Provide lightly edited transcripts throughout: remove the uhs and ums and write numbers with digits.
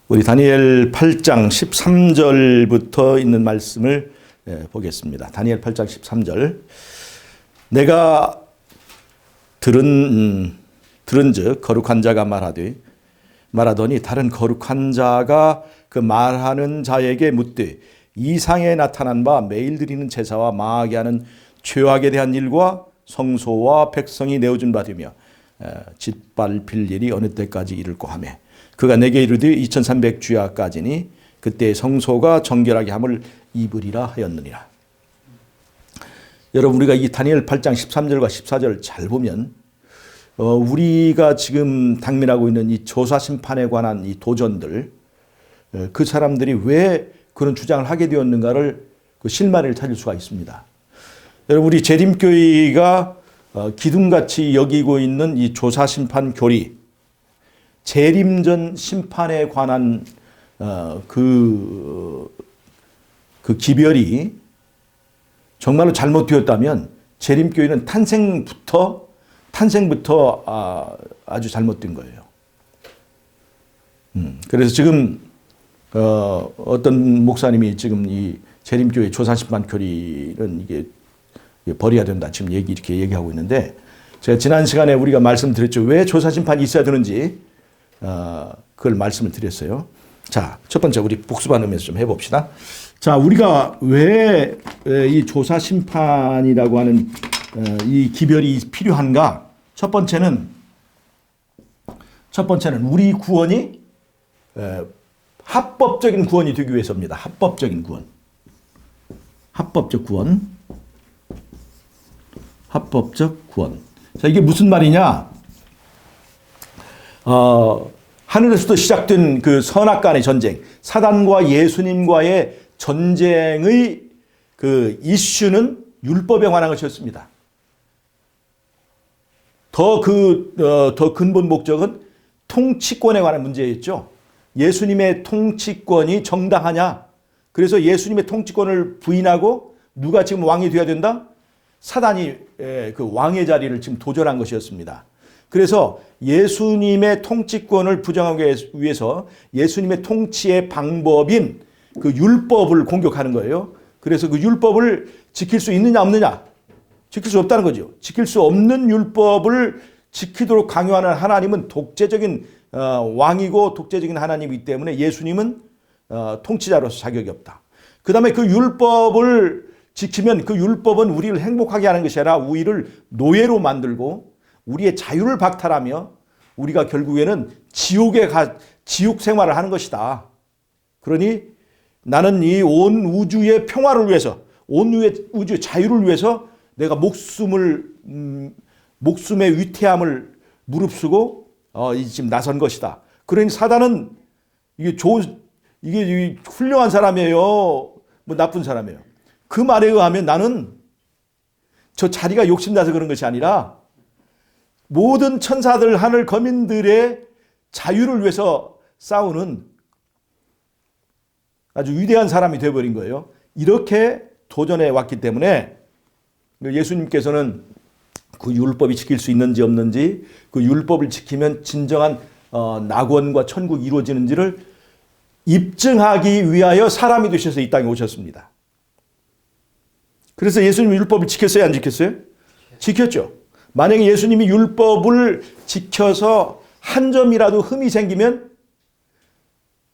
우리 다니엘 8장 13절부터 있는 말씀을 보겠습니다. 다니엘 8장 13절. 내가 들은즉 거룩한 자가 말하더니 다른 거룩한 자가 그 말하는 자에게 묻되 이상에 나타난 바 매일 드리는 제사와 망하게 하는 죄악에 대한 일과 성소와 백성이 내어준 바 되며 짓밟힐 일이 어느 때까지 이를꼬 하매 그가 내게 이르되 2300주야까지니 그때 성소가 정결하게 함을 입으리라 하였느니라. 여러분, 우리가 이 다니엘 8장 13절과 14절을 잘 보면 우리가 지금 당면하고 있는 이 조사 심판에 관한 이 도전들, 그 사람들이 왜 그런 주장을 하게 되었는가를 그 실마리를 찾을 수가 있습니다. 여러분, 우리 재림교회가 기둥같이 여기고 있는 이 조사 심판 교리, 재림전 심판에 관한 그 기별이 정말로 잘못되었다면 재림교회는 탄생부터 아주 잘못된 거예요. 그래서 지금 어떤 목사님이 지금 이 재림교회 조사심판 교리는 이게 버려야 된다 지금 이렇게 얘기하고 있는데, 제가 지난 시간에 우리가 말씀드렸죠. 왜 조사심판이 있어야 되는지 그걸 말씀을 드렸어요. 자, 첫 번째 우리 복습하면서 좀 해봅시다. 자, 우리가 왜 이 조사심판이라고 하는 이 기별이 필요한가? 첫 번째는 우리 구원이 합법적인 구원이 되기 위해서입니다. 합법적인 구원. 합법적 구원. 자, 이게 무슨 말이냐? 하늘에서부터 시작된 그 선악간의 전쟁, 사단과 예수님과의 전쟁의 그 이슈는 율법에 관한 것이었습니다. 더 근본 목적은 통치권에 관한 문제였죠. 예수님의 통치권이 정당하냐? 그래서 예수님의 통치권을 부인하고 누가 지금 왕이 되어야 된다? 사단이 그 왕의 자리를 지금 도전한 것이었습니다. 그래서 예수님의 통치권을 부정하기 위해서 예수님의 통치의 방법인 그 율법을 공격하는 거예요. 그래서 그 율법을 지킬 수 있느냐 없느냐? 지킬 수 없다는 거죠. 지킬 수 없는 율법을 지키도록 강요하는 하나님은 독재적인 왕이고 독재적인 하나님이기 때문에 예수님은 통치자로서 자격이 없다. 그 다음에 그 율법을 지키면 그 율법은 우리를 행복하게 하는 것이 아니라 우리를 노예로 만들고 우리의 자유를 박탈하며 우리가 결국에는 지옥 생활을 하는 것이다. 그러니 나는 이 온 우주의 평화를 위해서, 온 우주의 자유를 위해서 내가 목숨의 위태함을 무릅쓰고 지금 나선 것이다. 그러니 사단은 이게 훌륭한 사람이에요, 뭐 나쁜 사람이에요. 그 말에 의하면 나는 저 자리가 욕심나서 그런 것이 아니라 모든 천사들, 하늘 거민들의 자유를 위해서 싸우는 아주 위대한 사람이 되어버린 거예요. 이렇게 도전해 왔기 때문에 예수님께서는 그 율법이 지킬 수 있는지 없는지, 그 율법을 지키면 진정한 낙원과 천국이 이루어지는지를 입증하기 위하여 사람이 되셔서 이 땅에 오셨습니다. 그래서 예수님이 율법을 지켰어요, 안 지켰어요? 지켰죠. 만약에 예수님이 율법을 지켜서 한 점이라도 흠이 생기면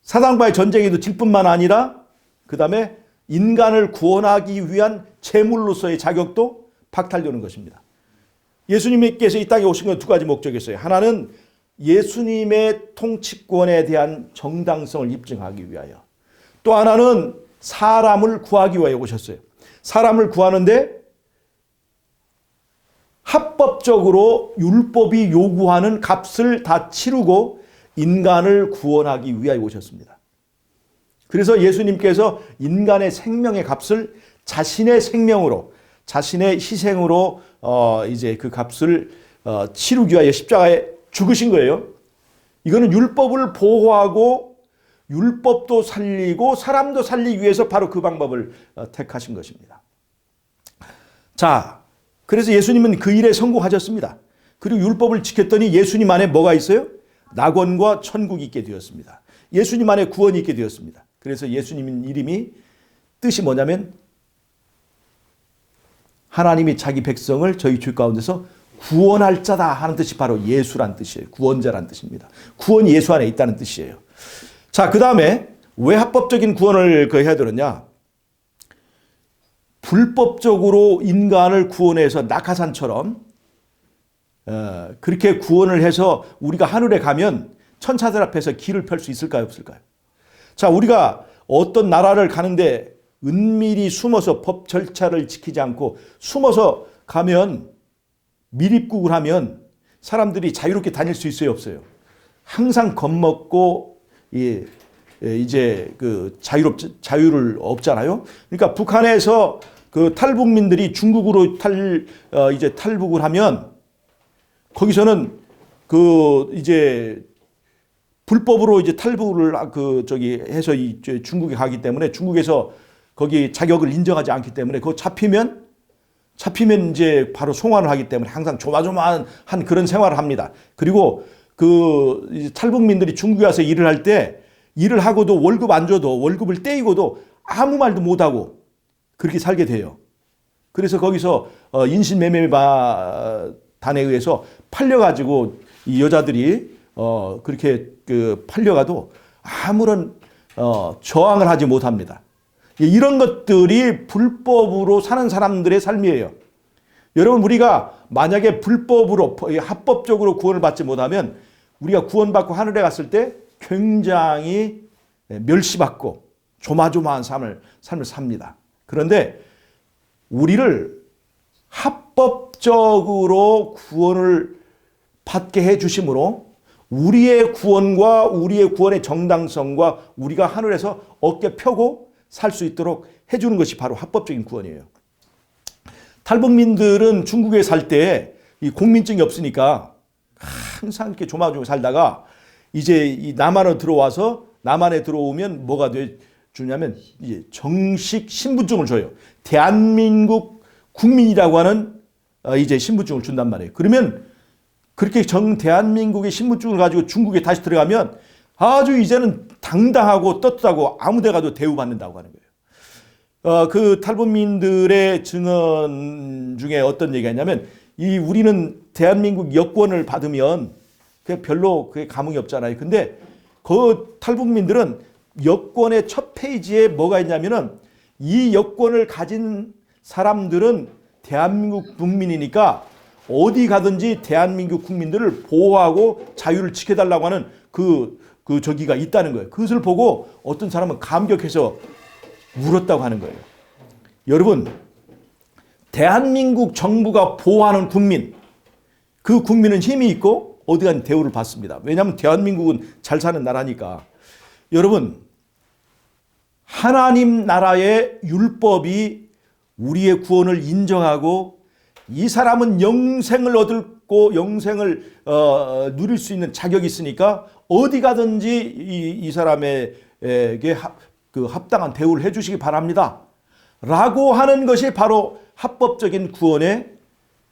사단과의 전쟁에도 질 뿐만 아니라 그 다음에 인간을 구원하기 위한 제물로서의 자격도 박탈되는 것입니다. 예수님께서 이 땅에 오신 건 두 가지 목적이 있어요. 하나는 예수님의 통치권에 대한 정당성을 입증하기 위하여, 또 하나는 사람을 구하기 위하여 오셨어요. 사람을 구하는데 합법적으로 율법이 요구하는 값을 다 치르고 인간을 구원하기 위하여 오셨습니다. 그래서 예수님께서 인간의 생명의 값을 자신의 생명으로, 자신의 희생으로 이제 그 값을 치르기 위하여 십자가에 죽으신 거예요. 이거는 율법을 보호하고 율법도 살리고 사람도 살리기 위해서 바로 그 방법을 택하신 것입니다. 자, 그래서 예수님은 그 일에 성공하셨습니다. 그리고 율법을 지켰더니 예수님 안에 뭐가 있어요? 낙원과 천국이 있게 되었습니다. 예수님 안에 구원이 있게 되었습니다. 그래서 예수님 이름이 뜻이 뭐냐면 하나님이 자기 백성을 저희 주 가운데서 구원할 자다 하는 뜻이 바로 예수란 뜻이에요. 구원자란 뜻입니다. 구원이 예수 안에 있다는 뜻이에요. 자, 그 다음에 왜 합법적인 구원을 해야 되느냐? 불법적으로 인간을 구원해서 낙하산처럼 그렇게 구원을 해서 우리가 하늘에 가면 천사들 앞에서 길을 펼 수 있을까요? 없을까요? 자, 우리가 어떤 나라를 가는데 은밀히 숨어서 법 절차를 지키지 않고 숨어서 가면 밀입국을 하면 사람들이 자유롭게 다닐 수 있어요? 없어요? 항상 겁먹고 이제 그 자유를 없잖아요. 그러니까 북한에서 그 탈북민들이 중국으로 이제 탈북을 하면 거기서는 그 이제 불법으로 이제 탈북을 해서 중국에 가기 때문에 중국에서 거기 자격을 인정하지 않기 때문에 그거 잡히면 이제 바로 송환을 하기 때문에 항상 조마조마한 그런 생활을 합니다. 그리고 그 이제 탈북민들이 중국에 와서 일을 할 때 일을 하고도 월급 안 줘도 월급을 떼이고도 아무 말도 못 하고 그렇게 살게 돼요. 그래서 거기서 인신매매단에 의해서 팔려가지고 이 여자들이 그렇게 팔려가도 아무런 저항을 하지 못합니다. 이런 것들이 불법으로 사는 사람들의 삶이에요. 여러분, 우리가 만약에 불법으로 합법적으로 구원을 받지 못하면 우리가 구원받고 하늘에 갔을 때 굉장히 멸시받고 조마조마한 삶을 삽니다. 그런데 우리를 합법적으로 구원을 받게 해 주심으로 우리의 구원과 우리의 구원의 정당성과 우리가 하늘에서 어깨 펴고 살 수 있도록 해주는 것이 바로 합법적인 구원이에요. 탈북민들은 중국에 살 때 이 공민증이 없으니까 항상 이렇게 조마조마 살다가 이제 이 남한으로 들어와서 남한에 들어오면 뭐가 주냐면 이제 정식 신분증을 줘요. 대한민국 국민이라고 하는 이제 신분증을 준단 말이에요. 그러면 그렇게 대한민국의 신분증을 가지고 중국에 다시 들어가면 아주 이제는 당당하고 떳떳하고 아무 데 가도 대우받는다고 하는 거예요. 그 탈북민들의 증언 중에 어떤 얘기가 있냐면 우리는 대한민국 여권을 받으면 별로 그게 감흥이 없잖아요. 근데 그 탈북민들은 여권의 첫 페이지에 뭐가 있냐면은 이 여권을 가진 사람들은 대한민국 국민이니까 어디 가든지 대한민국 국민들을 보호하고 자유를 지켜달라고 하는 저기가 있다는 거예요. 그것을 보고 어떤 사람은 감격해서 울었다고 하는 거예요. 여러분, 대한민국 정부가 보호하는 국민, 그 국민은 힘이 있고 어디 가든 대우를 받습니다. 왜냐하면 대한민국은 잘 사는 나라니까. 여러분, 하나님 나라의 율법이 우리의 구원을 인정하고 이 사람은 영생을 얻고 영생을 누릴 수 있는 자격이 있으니까 어디 가든지 이 사람에게 합당한 대우를 해 주시기 바랍니다. 라고 하는 것이 바로 합법적인 구원의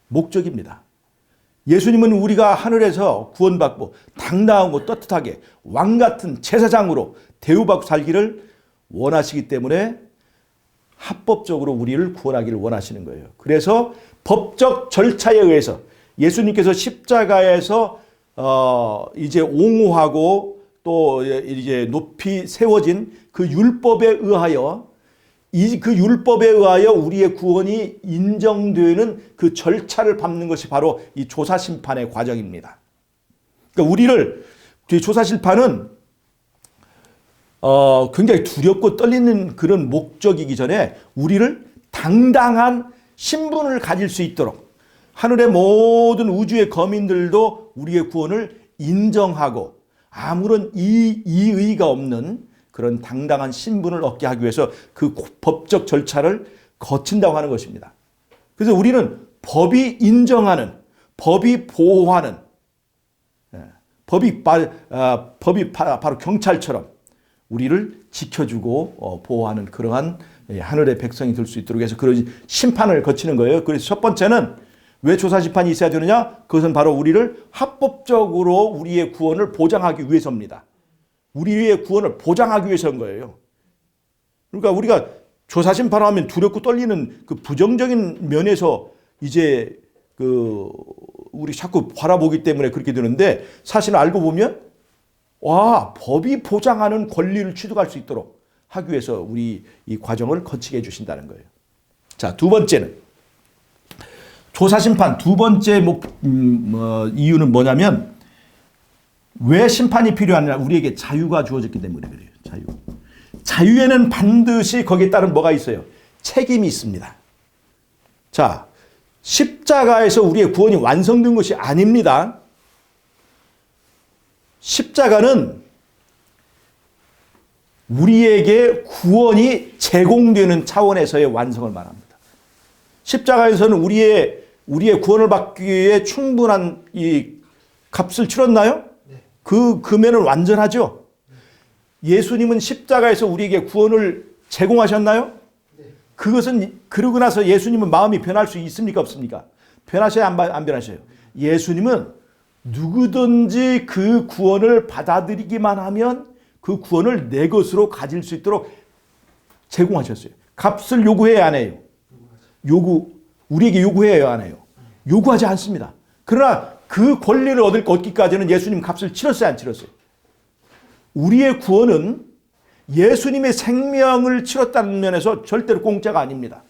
목적입니다. 예수님은 우리가 하늘에서 구원받고 당당하고 떳떳하게 왕같은 제사장으로 대우받고 살기를 원하시기 때문에 합법적으로 우리를 구원하기를 원하시는 거예요. 그래서 법적 절차에 의해서 예수님께서 십자가에서 이제 옹호하고 또 이제 높이 세워진 그 율법에 의하여 그 율법에 의하여 우리의 구원이 인정되는 그 절차를 밟는 것이 바로 이 조사심판의 과정입니다. 그러니까 우리를 조사심판은 굉장히 두렵고 떨리는 그런 목적이기 전에 우리를 당당한 신분을 가질 수 있도록 하늘의 모든 우주의 거민들도 우리의 구원을 인정하고 아무런 이의가 없는 그런 당당한 신분을 얻게 하기 위해서 그 법적 절차를 거친다고 하는 것입니다. 그래서 우리는 법이 인정하는, 법이 보호하는, 법이 바로 경찰처럼 우리를 지켜주고 보호하는 그러한 하늘의 백성이 될 수 있도록 해서 그런 심판을 거치는 거예요. 그래서 첫 번째는 왜 조사심판이 있어야 되느냐? 그것은 바로 우리를 합법적으로 우리의 구원을 보장하기 위해서입니다. 우리의 구원을 보장하기 위해서인 거예요. 그러니까 우리가 조사심판하면 두렵고 떨리는 그 부정적인 면에서 이제 우리 자꾸 바라보기 때문에 그렇게 되는데, 사실 알고 보면 법이 보장하는 권리를 취득할 수 있도록 하기 위해서 우리 이 과정을 거치게 해주신다는 거예요. 자, 두 번째는 조사심판 두 번째 이유는 뭐냐면, 왜 심판이 필요하냐? 우리에게 자유가 주어졌기 때문에 그래요. 자유에는 반드시 거기에 따른 뭐가 있어요? 책임이 있습니다. 자, 십자가에서 우리의 구원이 완성된 것이 아닙니다. 십자가는 우리에게 구원이 제공되는 차원에서의 완성을 말합니다. 십자가에서는 우리의 구원을 받기 위해 충분한 이 값을 치렀나요? 네. 그 금액은 완전하죠. 예수님은 십자가에서 우리에게 구원을 제공하셨나요? 네. 그것은 그러고 나서 예수님은 마음이 변할 수 있습니까? 없습니까? 변하셔야 안 변하셔요? 예수님은 누구든지 그 구원을 받아들이기만 하면 그 구원을 내 것으로 가질 수 있도록 제공하셨어요. 값을 요구해야 안 해요? 우리에게 요구해야 안 해요? 요구하지 않습니다. 그러나 그 권리를 얻기까지는 예수님 값을 치렀어요, 안 치렀어요? 우리의 구원은 예수님의 생명을 치렀다는 면에서 절대로 공짜가 아닙니다.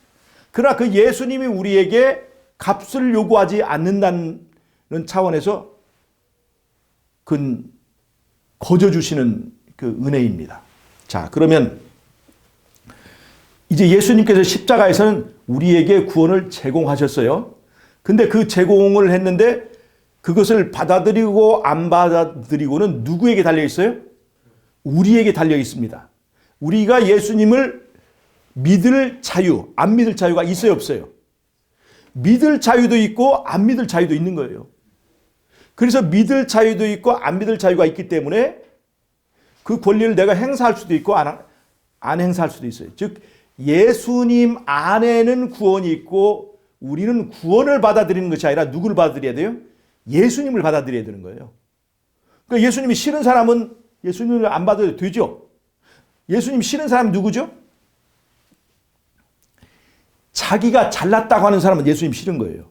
그러나 그 예수님이 우리에게 값을 요구하지 않는다는 차원에서 그 거저 주시는 그 은혜입니다. 자, 그러면 이제 예수님께서 십자가에서는 우리에게 구원을 제공하셨어요. 근데 그 제공을 했는데 그것을 받아들이고 안 받아들이고는 누구에게 달려 있어요? 우리에게 달려 있습니다. 우리가 예수님을 믿을 자유, 안 믿을 자유가 있어요, 없어요? 믿을 자유도 있고 안 믿을 자유도 있는 거예요. 그래서 믿을 자유도 있고 안 믿을 자유가 있기 때문에 그 권리를 내가 행사할 수도 있고 안 행사할 수도 있어요. 즉 예수님 안에는 구원이 있고 우리는 구원을 받아들이는 것이 아니라 누구를 받아들여야 돼요? 예수님을 받아들여야 되는 거예요. 그러니까 예수님이 싫은 사람은 예수님을 안 받아도 되죠. 예수님 싫은 사람은 누구죠? 자기가 잘났다고 하는 사람은 예수님 싫은 거예요.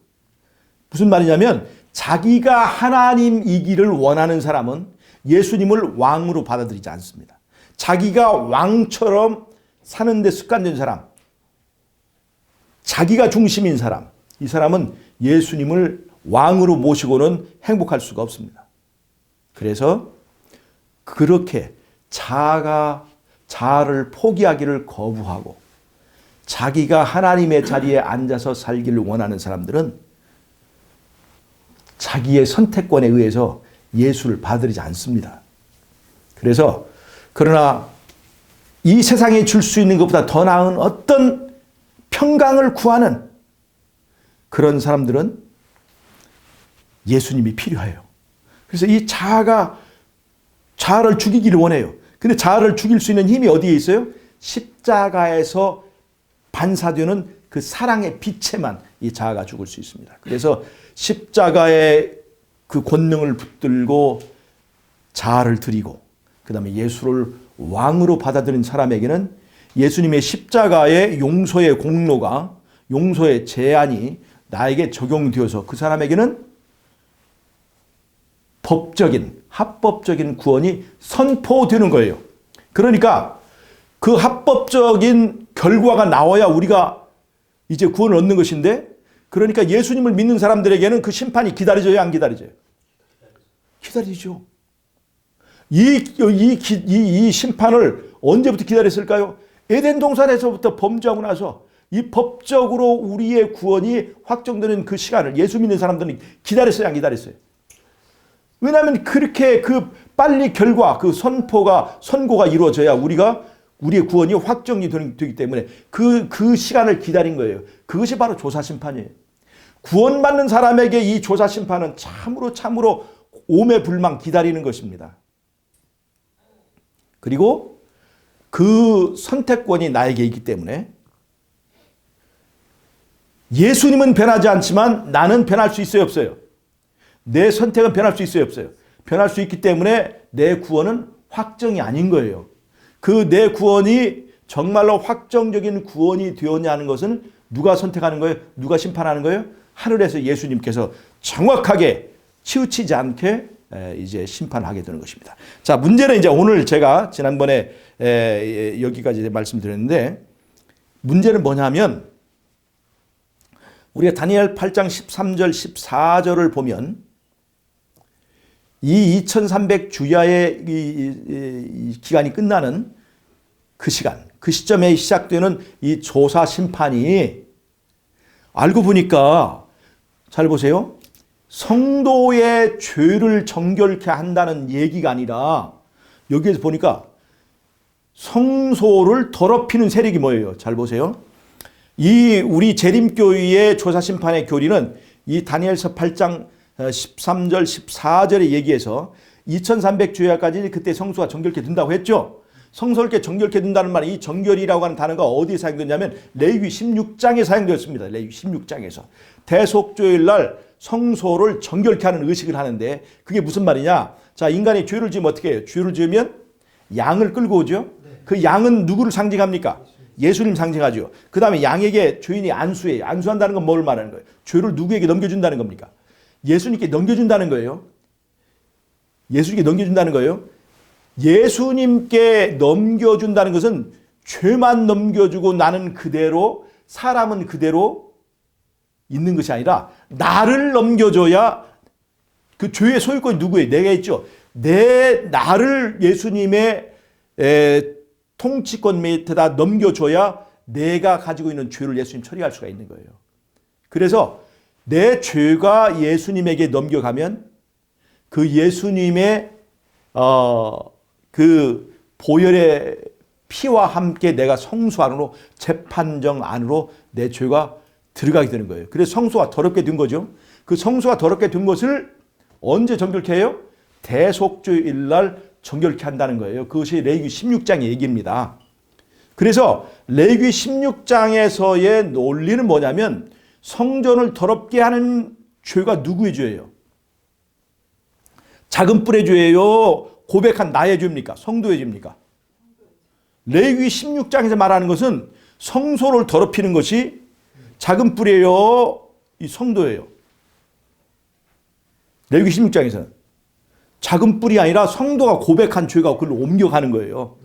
무슨 말이냐면 자기가 하나님이기를 원하는 사람은 예수님을 왕으로 받아들이지 않습니다. 자기가 왕처럼 사는 데 습관된 사람, 자기가 중심인 사람, 이 사람은 예수님을 왕으로 모시고는 행복할 수가 없습니다. 그래서 그렇게 자아를 포기하기를 거부하고 자기가 하나님의 자리에 앉아서 살기를 원하는 사람들은 자기의 선택권에 의해서 예수를 받아들이지 않습니다. 그러나 이 세상에 줄 수 있는 것보다 더 나은 어떤 평강을 구하는 그런 사람들은 예수님이 필요해요. 그래서 이 자아를 죽이기를 원해요. 근데 자아를 죽일 수 있는 힘이 어디에 있어요? 십자가에서 반사되는 그 사랑의 빛에만 이 자아가 죽을 수 있습니다. 그래서 십자가의 그 권능을 붙들고 자아를 드리고 그 다음에 예수를 왕으로 받아들인 사람에게는 예수님의 십자가의 용서의 공로가, 용서의 제한이 나에게 적용되어서 그 사람에게는 합법적인 구원이 선포되는 거예요. 그러니까 그 합법적인 결과가 나와야 우리가 이제 구원을 얻는 것인데, 그러니까 예수님을 믿는 사람들에게는 그 심판이 기다려져요, 안 기다려져요? 기다리죠. 이 심판을 언제부터 기다렸을까요? 에덴 동산에서부터 범죄하고 나서 이 법적으로 우리의 구원이 확정되는 그 시간을 예수 믿는 사람들은 기다렸어요, 안 기다렸어요? 왜냐하면 그렇게 빨리 선고가 이루어져야 우리의 구원이 확정이 되기 때문에 그 시간을 기다린 거예요. 그것이 바로 조사심판이에요. 구원받는 사람에게 이 조사심판은 참으로 오매불망 기다리는 것입니다. 그리고 그 선택권이 나에게 있기 때문에 예수님은 변하지 않지만 나는 변할 수 있어요, 없어요? 내 선택은 변할 수 있어요, 없어요? 변할 수 있기 때문에 내 구원은 확정이 아닌 거예요. 그 내 구원이 정말로 확정적인 구원이 되었냐는 것은 누가 선택하는 거예요? 누가 심판하는 거예요? 하늘에서 예수님께서 정확하게 치우치지 않게 이제 심판하게 되는 것입니다. 자, 문제는 이제 오늘 제가 지난번에 여기까지 말씀드렸는데, 문제는 뭐냐면 우리가 다니엘 8장 13절 14절을 보면 이 2300 주야의 이 기간이 끝나는 그 시간, 그 시점에 시작되는 이 조사 심판이 알고 보니까 잘 보세요. 성도의 죄를 정결케 한다는 얘기가 아니라 여기에서 보니까 성소를 더럽히는 세력이 뭐예요? 잘 보세요. 이 우리 재림교회의 조사심판의 교리는 이 다니엘서 8장 13절 14절의 얘기에서 2300 주야까지 그때 성소가 정결케 된다고 했죠. 성소를 정결케 된다는 말이 이 정결이라고 하는 단어가 어디에 사용됐냐면 레위기 16장에 사용되었습니다. 레위기 16장에서 대속죄일 날 성소를 정결케 하는 의식을 하는데 그게 무슨 말이냐? 자, 인간이 죄를 지으면 어떻게 해요? 죄를 지으면 양을 끌고 오죠. 그 양은 누구를 상징합니까? 예수님 상징하죠. 그 다음에 양에게 주인이 안수해요. 안수한다는 건 뭘 말하는 거예요? 죄를 누구에게 넘겨준다는 겁니까? 예수님께 넘겨준다는 거예요. 예수님께 넘겨준다는 거예요. 예수님께 넘겨준다는 것은 죄만 넘겨주고 나는 그대로, 사람은 그대로 있는 것이 아니라 나를 넘겨줘야 그 죄의 소유권이 누구예요? 내가 있죠. 나를 예수님의 통치권 밑에다 넘겨줘야 내가 가지고 있는 죄를 예수님 처리할 수가 있는 거예요. 그래서 내 죄가 예수님에게 넘겨가면 그 예수님의 그 보혈의 피와 함께 내가 성소 안으로, 재판정 안으로 내 죄가 들어가게 되는 거예요. 그래서 성소가 더럽게 된 거죠. 그 성소가 더럽게 된 것을 언제 정결케 해요? 대속죄일 날 정결케 한다는 거예요. 그것이 레위기 16장의 얘기입니다. 그래서 레위기 16장에서의 논리는 뭐냐면 성전을 더럽게 하는 죄가 누구의 죄예요? 작은 뿔의 죄예요? 고백한 나의 죄입니까? 성도의 죄입니까? 레위기 16장에서 말하는 것은 성소를 더럽히는 것이 작은 뿔이에요? 이 성도예요? 레위기 16장에서는 작은 뿔이 아니라 성도가 고백한 죄가 그걸 옮겨가는 거예요.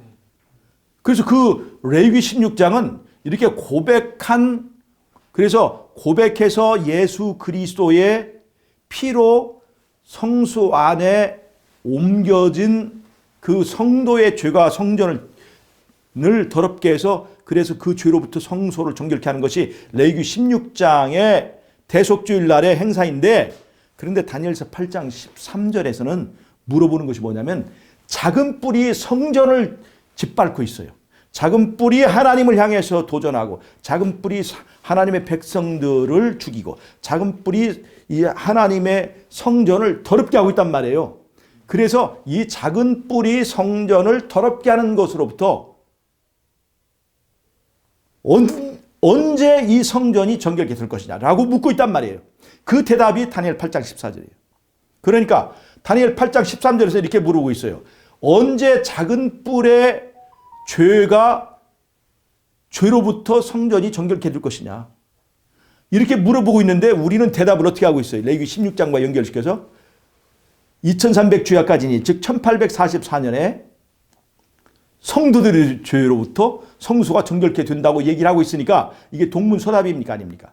그래서 그 레위기 16장은 이렇게 고백한, 그래서 고백해서 예수 그리스도의 피로 성소 안에 옮겨진 그 성도의 죄가 성전을 더럽게 해서 그래서 그 죄로부터 성소를 정결케 하는 것이 레위기 16장의 대속주일 날의 행사인데, 그런데 다니엘서 8장 13절에서는 물어보는 것이 뭐냐면 작은 뿔이 성전을 짓밟고 있어요. 작은 뿔이 하나님을 향해서 도전하고, 작은 뿔이 하나님의 백성들을 죽이고, 작은 뿔이 이 하나님의 성전을 더럽게 하고 있단 말이에요. 그래서 이 작은 뿔이 성전을 더럽게 하는 것으로부터 언제 이 성전이 정결케 될 것이냐라고 묻고 있단 말이에요. 그 대답이 다니엘 8장 14절이에요. 그러니까 다니엘 8장 13절에서 이렇게 물어보고 있어요. 언제 작은 뿔의 죄로부터 성전이 정결케 될 것이냐. 이렇게 물어보고 있는데 우리는 대답을 어떻게 하고 있어요? 레위기 16장과 연결시켜서 2300 주야까지니, 즉 1844년에 성도들의 죄로부터 성소가 정결케 된다고 얘기를 하고 있으니까 이게 동문서답입니까? 아닙니까?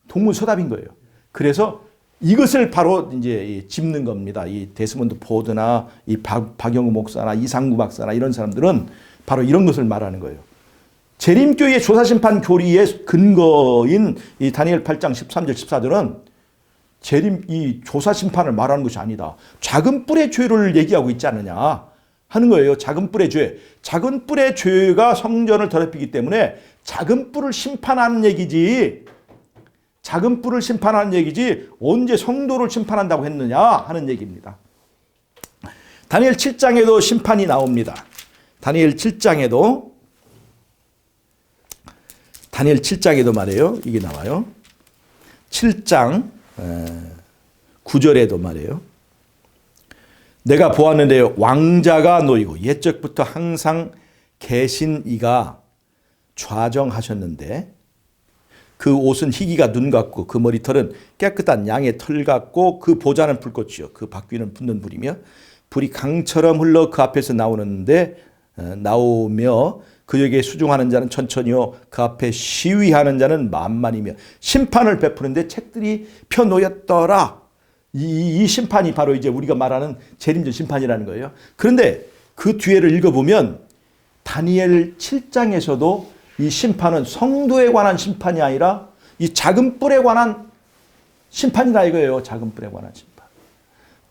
동문서답인 거예요. 그래서 이것을 바로 이제 짚는 겁니다. 이 데스몬드 포드나 이 박영우 목사나 이상구 박사나 이런 사람들은 바로 이런 것을 말하는 거예요. 재림교회의 조사심판 교리의 근거인 이 다니엘 8장 13절 14절은 이 조사심판을 말하는 것이 아니다. 작은 뿔의 죄를 얘기하고 있지 않느냐 하는 거예요. 작은 뿔의 죄. 작은 뿔의 죄가 성전을 더럽히기 때문에 작은 뿔을 심판하는 얘기지, 작은 뿔을 심판하는 얘기지 언제 성도를 심판한다고 했느냐 하는 얘기입니다. 다니엘 7장에도 심판이 나옵니다. 다니엘 7장에도 말이에요. 이게 나와요. 7장 9절에도 말이에요. 내가 보았는데 왕자가 놓이고 옛적부터 항상 계신 이가 좌정하셨는데 그 옷은 희기가 눈 같고 그 머리털은 깨끗한 양의 털 같고 그 보좌는 불꽃이요 그 바퀴는 붙는 불이며 불이 강처럼 흘러 그 앞에서 나오며 그에게 수종하는 자는 천천히요 그 앞에 시위하는 자는 만만이며 심판을 베푸는데 책들이 펴놓였더라. 이 심판이 바로 이제 우리가 말하는 재림전 심판이라는 거예요. 그런데 그 뒤에를 읽어보면 다니엘 7장에서도 이 심판은 성도에 관한 심판이 아니라 이 작은 뿔에 관한 심판이다 이거예요. 작은 뿔에 관한 심판.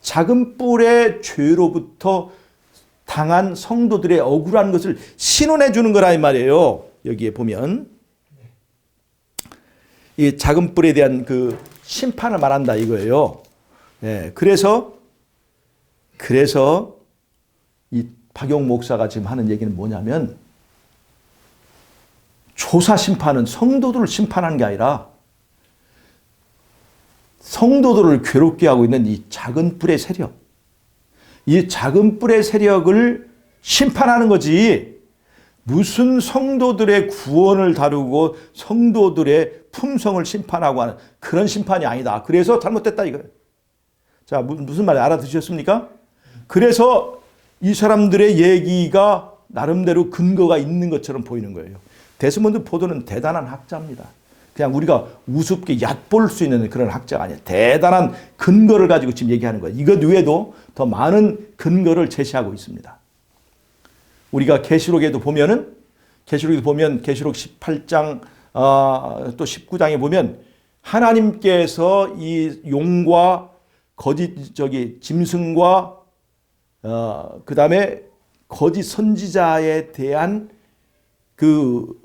작은 뿔의 죄로부터 당한 성도들의 억울한 것을 신원해 주는 거라 이 말이에요. 여기에 보면 이 작은 뿔에 대한 그 심판을 말한다 이거예요. 예, 그래서 이 박용 목사가 지금 하는 얘기는 뭐냐면 조사 심판은 성도들을 심판하는 게 아니라 성도들을 괴롭게 하고 있는 이 작은 뿔의 세력, 이 작은 뿔의 세력을 심판하는 거지 무슨 성도들의 구원을 다루고 성도들의 품성을 심판하고 하는 그런 심판이 아니다. 그래서 잘못됐다 이거예요. 자, 무슨 말인지 알아듣으셨습니까? 그래서 이 사람들의 얘기가 나름대로 근거가 있는 것처럼 보이는 거예요. 데스몬드 포도는 대단한 학자입니다. 그냥 우리가 우습게 얕볼 수 있는 그런 학자가 아니에요. 대단한 근거를 가지고 지금 얘기하는 거예요. 이것 외에도 더 많은 근거를 제시하고 있습니다. 우리가 계시록에도 보면 계시록 18장 또 19장에 보면 하나님께서 이 용과 짐승과 그 다음에 거짓 선지자에 대한 그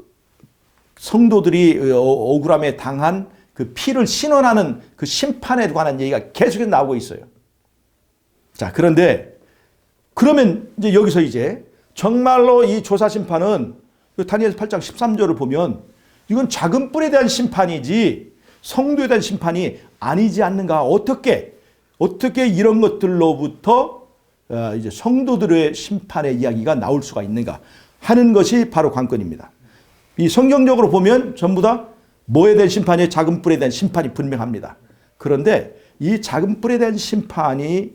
성도들이 억울함에 당한 그 피를 신원하는 그 심판에 관한 얘기가 계속해서 나오고 있어요. 자, 그런데 그러면 이제 여기서 이제 정말로 이 조사 심판은 다니엘 8장 13절을 보면 이건 작은 뿔에 대한 심판이지 성도에 대한 심판이 아니지 않는가? 어떻게 이런 것들로부터 이제 성도들의 심판의 이야기가 나올 수가 있는가 하는 것이 바로 관건입니다. 이 성경적으로 보면 전부 다 뭐에 대한 심판이 작은 뿔에 대한 심판이 분명합니다. 그런데 이 작은 뿔에 대한 심판이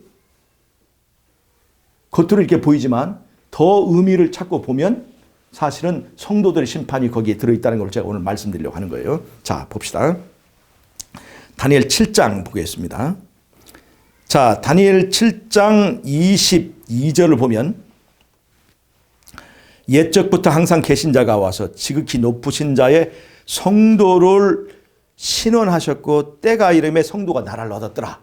겉으로 이렇게 보이지만 더 의미를 찾고 보면 사실은 성도들의 심판이 거기에 들어있다는 걸 제가 오늘 말씀드리려고 하는 거예요. 자, 봅시다. 다니엘 7장 보겠습니다. 자, 다니엘 7장 22절을 보면 옛적부터 항상 계신 자가 와서 지극히 높으신 자의 성도를 신원하셨고 때가 이름에 성도가 나라를 얻었더라.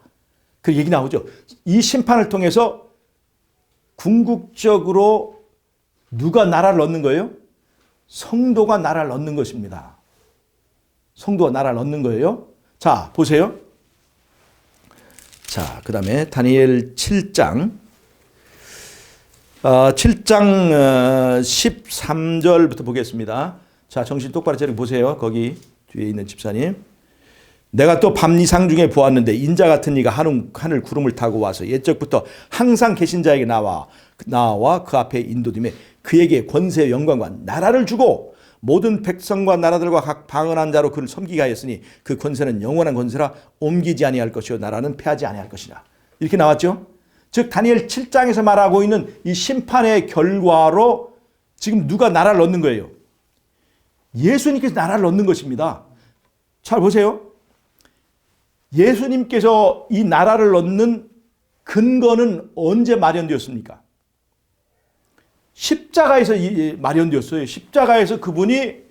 그 얘기 나오죠. 이 심판을 통해서 궁극적으로 누가 나라를 얻는 거예요? 성도가 나라를 얻는 것입니다. 성도가 나라를 얻는 거예요. 자, 보세요. 자, 그 다음에 다니엘 7장 13절부터 보겠습니다. 자, 정신 똑바로 차리고 보세요. 거기 뒤에 있는 집사님. 내가 또 밤 이상 중에 보았는데 인자 같은 이가 하늘 구름을 타고 와서 옛적부터 항상 계신 자에게 나와 그 앞에 인도됨에 그에게 권세 영광과 나라를 주고 모든 백성과 나라들과 각 방언한 자로 그를 섬기게 하였으니 그 권세는 영원한 권세라 옮기지 아니할 것이요 나라는 패하지 아니할 것이라. 이렇게 나왔죠. 즉 다니엘 7장에서 말하고 있는 이 심판의 결과로 지금 누가 나라를 얻는 거예요? 예수님께서 나라를 얻는 것입니다. 잘 보세요. 예수님께서 이 나라를 얻는 근거는 언제 마련되었습니까? 십자가에서 마련되었어요. 십자가에서 그분이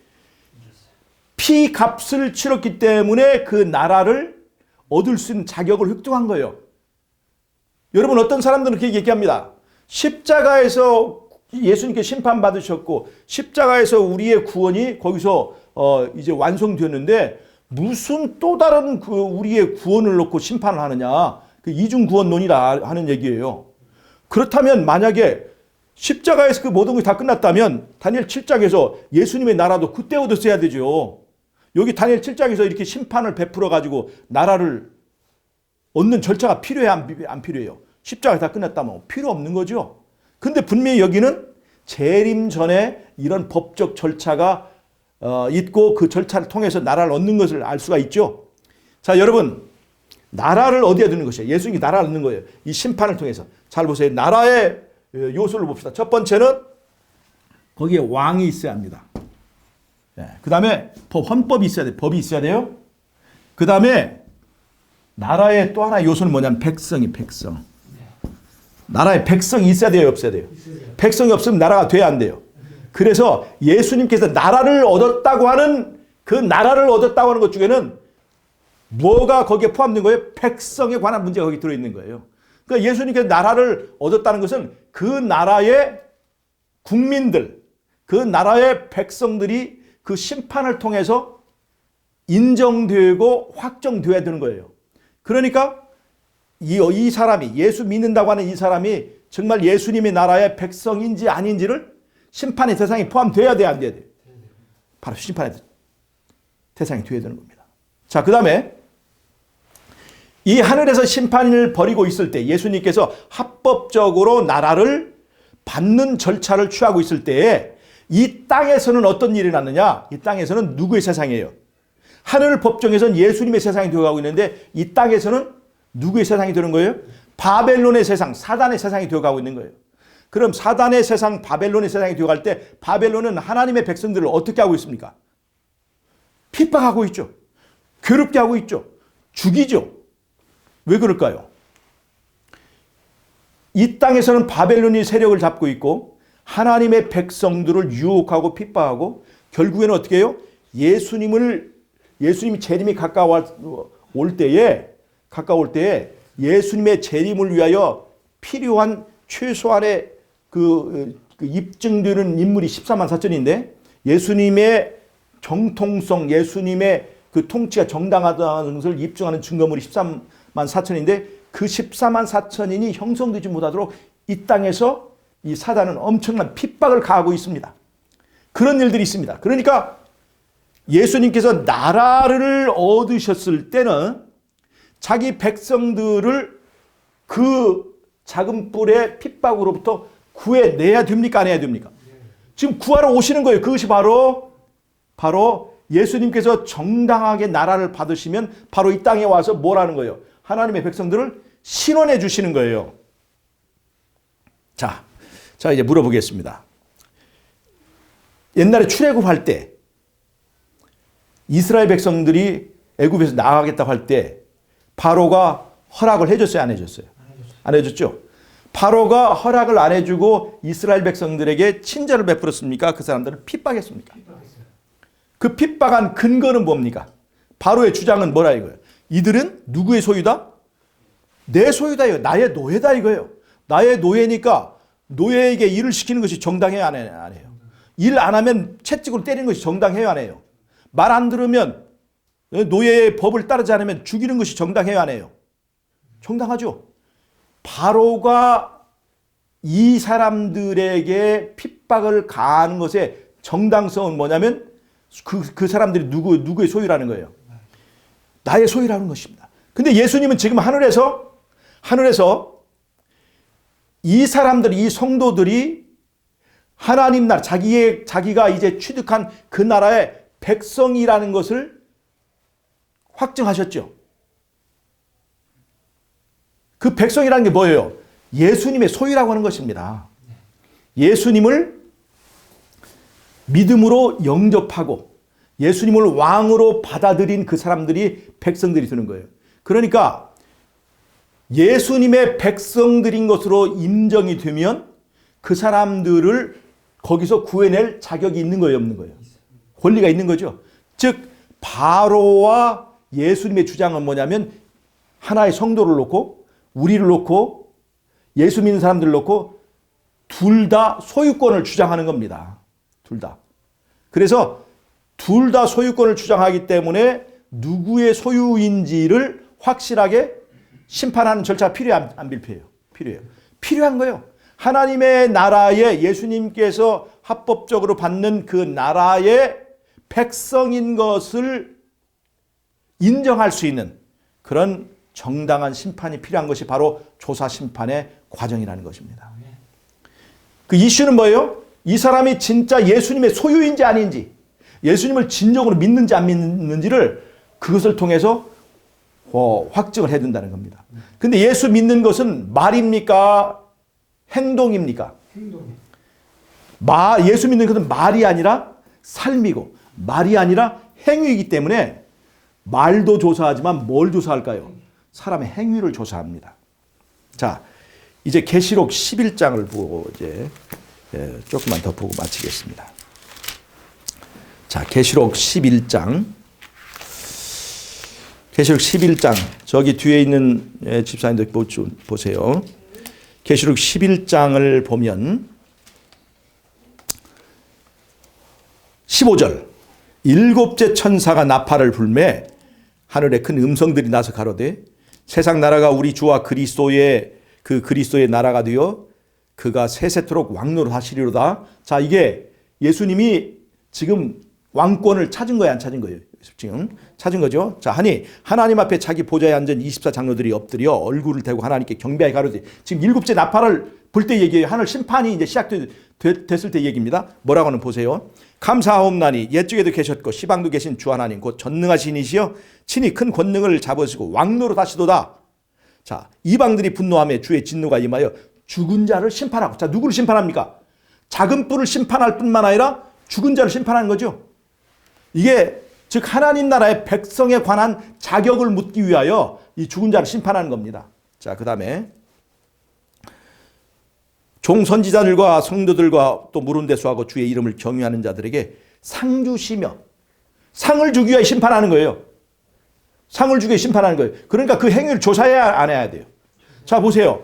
피값을 치렀기 때문에 그 나라를 얻을 수 있는 자격을 획득한 거예요. 여러분, 어떤 사람들은 그렇게 얘기합니다. 십자가에서 예수님께 심판받으셨고 십자가에서 우리의 구원이 거기서 이제 완성되었는데 무슨 또 다른 그 우리의 구원을 놓고 심판을 하느냐. 그 이중구원론이라 하는 얘기예요. 그렇다면 만약에 십자가에서 그 모든 것이 다 끝났다면 다니엘 7장에서 예수님의 나라도 그때 얻었어야 되죠. 여기 다니엘 7장에서 이렇게 심판을 베풀어 가지고 나라를 얻는 절차가 필요해 안 필요해요? 십자가 다 끝났다면 필요 없는 거죠. 근데 분명히 여기는 재림 전에 이런 법적 절차가 있고 그 절차를 통해서 나라를 얻는 것을 알 수가 있죠. 자, 여러분, 나라를 어디에 두는 것이에요? 예수님이 나라를 얻는 거예요. 이 심판을 통해서. 잘 보세요. 나라의 요소를 봅시다. 첫 번째는 거기에 왕이 있어야 합니다. 그 다음에 헌법이 있어야 돼요. 법이 있어야 돼요. 그 다음에 나라의 또 하나의 요소는 뭐냐면 백성이 백성. 나라에 백성이 있어야 돼요, 없어야 돼요? 백성이 없으면 나라가 돼야 안 돼요. 그래서 예수님께서 나라를 얻었다고 하는 그 나라를 얻었다고 하는 것 중에는 뭐가 거기에 포함된 거예요? 백성에 관한 문제가 거기 들어있는 거예요. 그러니까 예수님께서 나라를 얻었다는 것은 그 나라의 국민들, 그 나라의 백성들이 그 심판을 통해서 인정되고 확정되어야 되는 거예요. 그러니까 이 사람이, 예수 믿는다고 하는 이 사람이 정말 예수님의 나라의 백성인지 아닌지를 심판의 대상에 포함되어야 돼야 안 돼야 돼요? 바로 심판의 대상이 되어야 되는 겁니다. 자, 그 다음에 이 하늘에서 심판을 벌이고 있을 때 예수님께서 합법적으로 나라를 받는 절차를 취하고 있을 때에 이 땅에서는 어떤 일이 났느냐? 이 땅에서는 누구의 세상이에요? 하늘 법정에서는 예수님의 세상이 되어가고 있는데 이 땅에서는 누구의 세상이 되는 거예요? 바벨론의 세상, 사단의 세상이 되어가고 있는 거예요. 그럼 사단의 세상, 바벨론의 세상이 되어갈 때 바벨론은 하나님의 백성들을 어떻게 하고 있습니까? 핍박하고 있죠. 괴롭게 하고 있죠. 죽이죠. 왜 그럴까요? 이 땅에서는 바벨론이 세력을 잡고 있고 하나님의 백성들을 유혹하고 핍박하고 결국에는 어떻게 해요? 예수님이 재림이 가까울 때에 예수님의 재림을 위하여 필요한 최소한의 그 입증되는 인물이 14만 4천인데 예수님의 정통성, 예수님의 그 통치가 정당하다는 것을 입증하는 증거물이 14만 4천인데 그 14만 4천인이 형성되지 못하도록 이 땅에서 이 사단은 엄청난 핍박을 가하고 있습니다. 그런 일들이 있습니다. 그러니까 예수님께서 나라를 얻으셨을 때는 자기 백성들을 그 작은 뿔의 핍박으로부터 구해내야 됩니까? 안 해야 됩니까? 지금 구하러 오시는 거예요. 그것이 바로 예수님께서 정당하게 나라를 받으시면 바로 이 땅에 와서 뭘 하는 거예요? 하나님의 백성들을 신원해 주시는 거예요. 자, 이제 물어보겠습니다. 옛날에 출애굽할 때 이스라엘 백성들이 애굽에서 나가겠다고 할 때 바로가 허락을 해줬어요? 안 해줬어요? 안 해줬죠? 바로가 허락을 안 해주고 이스라엘 백성들에게 친절을 베풀었습니까? 그 사람들을 핍박했습니까? 그 핍박한 근거는 뭡니까? 바로의 주장은 뭐라 이거예요? 이들은 누구의 소유다? 내 소유다 이거예요. 나의 노예다 이거예요. 나의 노예니까 노예에게 일을 시키는 것이 정당해요? 안 해요? 일 안 하면 채찍으로 때리는 것이 정당해요? 안 해요? 말 안 들으면 노예의 법을 따르지 않으면 죽이는 것이 정당해요? 안 해요? 정당하죠. 바로가 이 사람들에게 핍박을 가하는 것의 정당성은 뭐냐면 그 사람들이 누구의 소유라는 거예요. 나의 소유라는 것입니다. 근데 예수님은 지금 하늘에서 이 사람들, 이 성도들이 하나님 나라, 자기가 이제 취득한 그 나라의 백성이라는 것을 확증하셨죠. 그 백성이라는 게 뭐예요? 예수님의 소유라고 하는 것입니다. 예수님을 믿음으로 영접하고 예수님을 왕으로 받아들인 그 사람들이 백성들이 되는 거예요. 그러니까 예수님의 백성들인 것으로 인정이 되면 그 사람들을 거기서 구해낼 자격이 있는 거예요, 없는 거예요? 권리가 있는 거죠. 즉 바로와 예수님의 주장은 뭐냐면 하나의 성도를 놓고 우리를 놓고 예수 믿는 사람들을 놓고 둘 다 소유권을 주장하는 겁니다. 둘 다. 그래서 둘 다 소유권을 주장하기 때문에 누구의 소유인지를 확실하게 심판하는 절차가 필요해요? 안 필요해요? 필요해요. 필요한 거예요. 하나님의 나라에 예수님께서 합법적으로 받는 그 나라의 백성인 것을 인정할 수 있는 그런 정당한 심판이 필요한 것이 바로 조사 심판의 과정이라는 것입니다. 그 이슈는 뭐예요? 이 사람이 진짜 예수님의 소유인지 아닌지, 예수님을 진정으로 믿는지 안 믿는지를 그것을 통해서 확증을 해야 된다는 겁니다. 근데 예수 믿는 것은 말입니까? 행동입니까? 예수 믿는 것은 말이 아니라 삶이고 말이 아니라 행위이기 때문에 말도 조사하지만 뭘 조사할까요? 사람의 행위를 조사합니다. 자, 이제 계시록 11장을 보고 이제 조금만 더 보고 마치겠습니다. 자, 계시록 11장. 계시록 11장. 저기 뒤에 있는 집사님들 보세요. 계시록 11장을 보면 15절. 일곱째 천사가 나팔을 불매 하늘에 큰 음성들이 나서 가로되 세상 나라가 우리 주와 그리스도의 나라가 되어 그가 세세토록 왕노릇 하시리로다. 자, 이게 예수님이 지금 왕권을 찾은 거예요, 안 찾은 거예요? 지금 찾은 거죠. 자, 하나님 앞에 자기 보좌에 앉은 24장로들이 엎드려 얼굴을 대고 하나님께 경배하여 가로되, 지금 일곱째 나팔을 불 때 얘기해요. 하늘 심판이 이제 시작됐을 때 얘기입니다. 뭐라고는 보세요. 감사하옵나니 옛적에도 계셨고 시방도 계신 주 하나님 곧 전능하신 이시여 친히 큰 권능을 잡으시고 왕노릇 하시도다. 자, 이방들이 분노하며 주의 진노가 임하여 죽은 자를 심판하고. 자, 누구를 심판합니까? 작은 뿔을 심판할 뿐만 아니라 죽은 자를 심판하는 거죠. 이게 즉 하나님 나라의 백성에 관한 자격을 묻기 위하여 이 죽은 자를 심판하는 겁니다. 자, 그 다음에 종선지자들과 성도들과 또 물은대수하고 주의 이름을 경유하는 자들에게 상 주시며, 상을 주기 위해 심판하는 거예요. 상을 주기 위해 심판하는 거예요. 그러니까 그 행위를 조사해야 안 해야 돼요. 자, 보세요.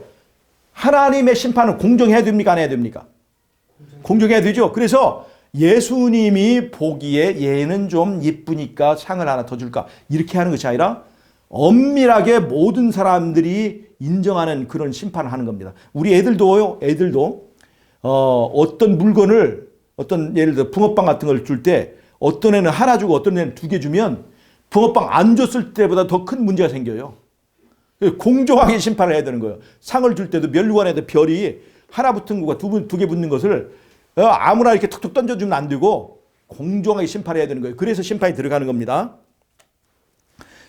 하나님의 심판은 공정해야 됩니까? 안 해야 됩니까? 공정해야 되죠. 그래서 예수님이 보기에 얘는 좀 예쁘니까 상을 하나 더 줄까, 이렇게 하는 것이 아니라 엄밀하게 모든 사람들이 인정하는 그런 심판을 하는 겁니다. 우리 애들도 어떤 물건을, 예를 들어 붕어빵 같은 걸 줄 때 어떤 애는 하나 주고 어떤 애는 2개 주면 붕어빵 안 줬을 때보다 더 큰 문제가 생겨요. 공정하게 심판을 해야 되는 거예요. 상을 줄 때도 멸관에도 별이 하나 붙은 것과 2개 붙는 것을 아무나 이렇게 툭툭 던져주면 안 되고 공정하게 심판해야 되는 거예요. 그래서 심판이 들어가는 겁니다.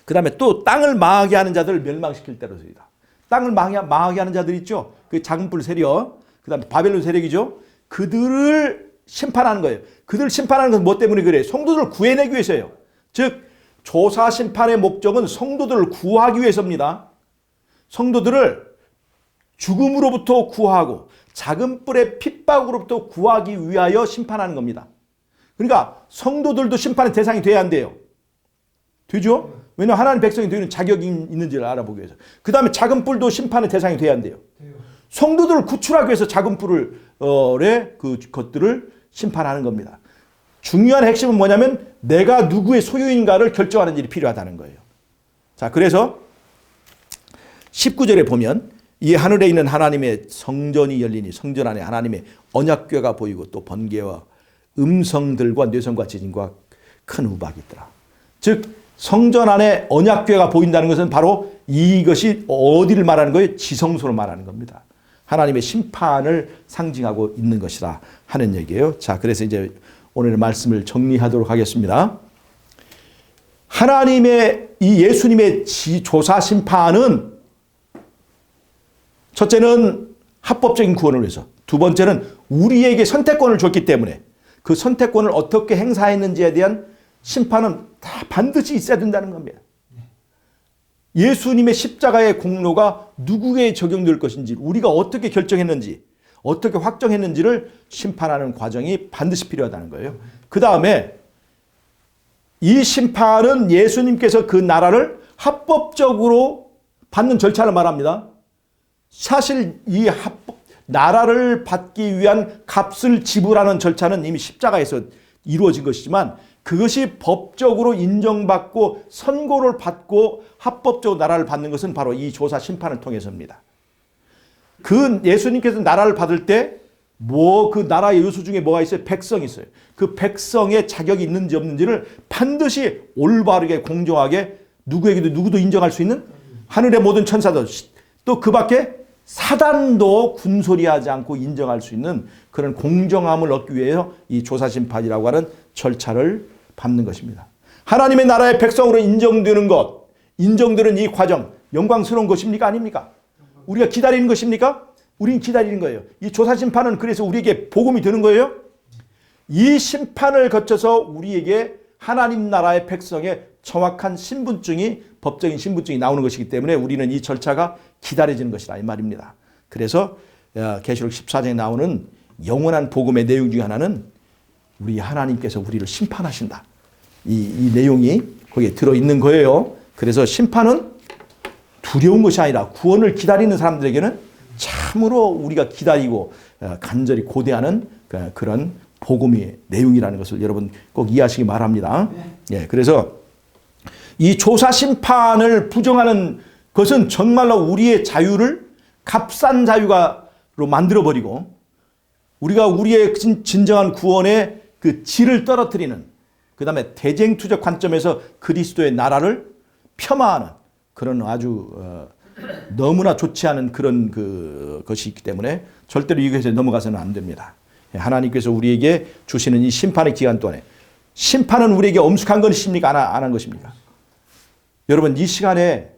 그 다음에 또 땅을 망하게 하는 자들을 멸망시킬 때로서이다. 땅을 망하게 하는 자들 있죠. 그 작은 뿔 세력, 그 다음에 바벨론 세력이죠. 그들을 심판하는 거예요. 그들을 심판하는 건 뭐 때문에 그래요? 성도들을 구해내기 위해서예요. 즉 조사 심판의 목적은 성도들을 구하기 위해서입니다. 성도들을 죽음으로부터 구하고 작은 뿔의 핍박으로부터 구하기 위하여 심판하는 겁니다. 그러니까 성도들도 심판의 대상이 돼야 한대요. 되죠? 왜냐하면 하나님 백성이 되는 자격이 있는지를 알아보기 위해서. 그 다음에 작은 뿔도 심판의 대상이 돼야 한대요. 성도들을 구출하기 위해서 작은 뿔의 것들을 심판하는 겁니다. 중요한 핵심은 뭐냐면 내가 누구의 소유인가를 결정하는 일이 필요하다는 거예요. 자, 그래서 19절에 보면 이 하늘에 있는 하나님의 성전이 열리니 성전 안에 하나님의 언약궤가 보이고 또 번개와 음성들과 뇌성과 지진과 큰 우박이 있더라. 즉 성전 안에 언약궤가 보인다는 것은 바로 이것이 어디를 말하는 거예요? 지성소를 말하는 겁니다. 하나님의 심판을 상징하고 있는 것이라 하는 얘기예요. 자, 그래서 이제 오늘의 말씀을 정리하도록 하겠습니다. 하나님의 이 예수님의 조사 심판은 첫째는 합법적인 구원을 위해서, 두 번째는 우리에게 선택권을 줬기 때문에 그 선택권을 어떻게 행사했는지에 대한 심판은 다 반드시 있어야 된다는 겁니다. 예수님의 십자가의 공로가 누구에게 적용될 것인지, 우리가 어떻게 결정했는지, 어떻게 확정했는지를 심판하는 과정이 반드시 필요하다는 거예요. 그 다음에 이 심판은 예수님께서 그 나라를 합법적으로 받는 절차를 말합니다. 사실 이 나라를 받기 위한 값을 지불하는 절차는 이미 십자가에서 이루어진 것이지만 그것이 법적으로 인정받고 선고를 받고 합법적으로 나라를 받는 것은 바로 이 조사 심판을 통해서입니다. 그 예수님께서 나라를 받을 때 그 나라의 요소 중에 뭐가 있어요? 백성이 있어요. 그 백성의 자격이 있는지 없는지를 반드시 올바르게 공정하게 누구도 인정할 수 있는 하늘의 모든 천사도 또 그 밖에 사단도 군소리하지 않고 인정할 수 있는 그런 공정함을 얻기 위해서 이 조사심판이라고 하는 절차를 밟는 것입니다. 하나님의 나라의 백성으로 인정되는 것, 인정되는 이 과정 영광스러운 것입니까? 아닙니까? 우리가 기다리는 것입니까? 우린 기다리는 거예요. 이 조사심판은 그래서 우리에게 복음이 되는 거예요. 이 심판을 거쳐서 우리에게 하나님 나라의 백성의 정확한 신분증이, 법적인 신분증이 나오는 것이기 때문에 우리는 이 절차가 기다려지는 것이라 이 말입니다. 그래서 계시록 14장에 나오는 영원한 복음의 내용 중에 하나는 우리 하나님께서 우리를 심판하신다. 이 내용이 거기에 들어있는 거예요. 그래서 심판은 두려운 것이 아니라 구원을 기다리는 사람들에게는 참으로 우리가 기다리고 간절히 고대하는 그런 복음의 내용이라는 것을 여러분 꼭 이해하시기 바랍니다. 예, 그래서 이 조사 심판을 부정하는 것은 정말로 우리의 자유를 값싼 자유가로 만들어버리고 우리가 우리의 진정한 구원의 그 질을 떨어뜨리는, 그 다음에 대쟁투적 관점에서 그리스도의 나라를 폄하하는 그런 아주 너무나 좋지 않은 그런 것이 있기 때문에 절대로 이것에 넘어가서는 안 됩니다. 하나님께서 우리에게 주시는 이 심판의 기간 동안에 심판은 우리에게 엄숙한 것입니까? 안 한 것입니까? 여러분 이 시간에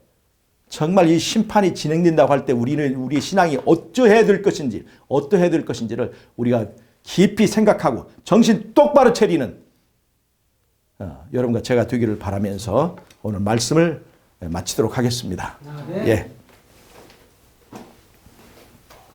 정말 이 심판이 진행된다고 할 때 우리의 신앙이 어떠해야 될 것인지, 어떠해야 될 것인지를 우리가 깊이 생각하고 정신 똑바로 차리는 여러분과 제가 되기를 바라면서 오늘 말씀을 마치도록 하겠습니다. 예.